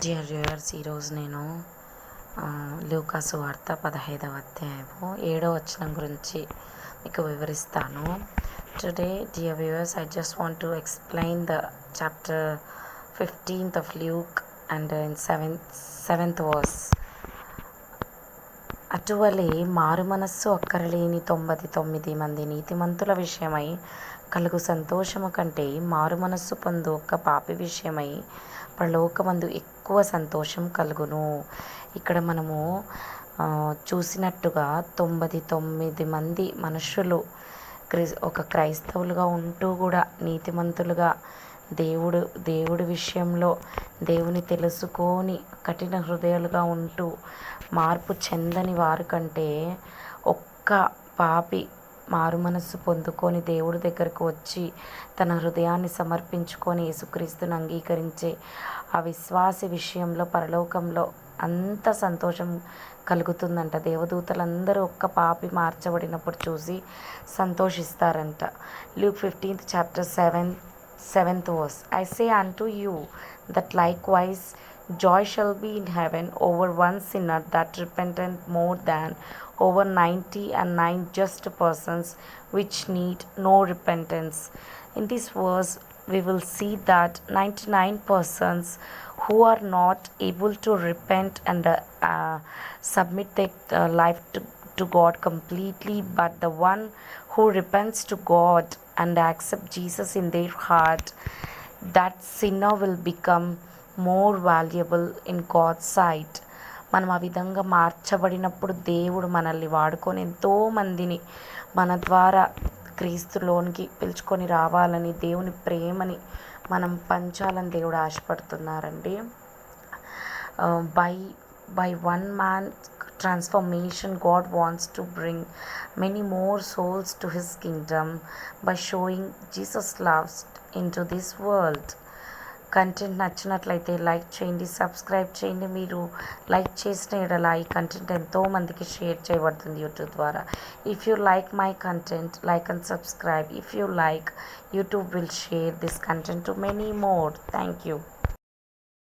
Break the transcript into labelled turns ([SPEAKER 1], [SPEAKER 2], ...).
[SPEAKER 1] Dear viewers, ఈరోజు నేను లూకాసు వార్త 15వ అధ్యాయము 7వ వచనం గురించి మీకు వివరిస్తాను. Today, dear viewers, I just want to explain the chapter 15th of Luke and in 7th verse. అటువలే మారు మనస్సు అక్కరలేని 99 మంది నీతిమంతుల విషయమై కలుగు సంతోషము కంటే మారు మనస్సు పొందు ఒక్క పాపి విషయమై పరలోకమందు ఎక్కువ సంతోషం కలుగును. ఇక్కడ మనము చూసినట్టుగా 99 మంది మనుషులు ఒక క్రైస్తవులుగా ఉంటూ కూడా నీతిమంతులుగా దేవుడి విషయంలో దేవుని తెలుసుకొని కఠిన హృదయాలుగా ఉంటూ మార్పు చెందని వారి కంటే ఒక్క పాపి మారు మనస్సు పొందుకొని దేవుడి దగ్గరకు వచ్చి తన హృదయాన్ని సమర్పించుకొని యేసుక్రీస్తుని అంగీకరించే ఆ విశ్వాసి విషయంలో పరలోకంలో అంత సంతోషం కలుగుతుందంట. దేవదూతలందరూ ఒక్క పాపి మార్చబడినప్పుడు చూసి సంతోషిస్తారంట. Luke 15th chapter 7th verse. I say unto you that likewise joy shall be in heaven over one sinner that repenteth more than over 99 just persons which need no repentance. In this verse, we will see that 99 persons who are not able to repent and submit their life to God completely, but the one who repents to God and accept Jesus in their heart, that sinner will become more valuable in God's sight. మనం ఆ విధంగా మార్చబడినప్పుడు దేవుడు మనల్ని వాడుకొని ఎంతోమందిని మన ద్వారా క్రీస్తులోనికి పిలుచుకొని రావాలని దేవుని ప్రేమని మనం పంచాలని దేవుడు ఆశపడుతున్నారండి. By one man transformation, God wants to bring many more souls to his kingdom by showing Jesus' love into this world. Content నచ్చినట్లయితే లైక్ చేయండి, సబ్స్క్రైబ్ చేయండి. మీరు లైక్ చేసిన ఎడల ఈ కంటెంట్ ఎంతోమందికి షేర్ చేయబడుతుంది యూట్యూబ్ ద్వారా. If you like my content, like and subscribe. If you like, YouTube will share this content to many more. Thank you.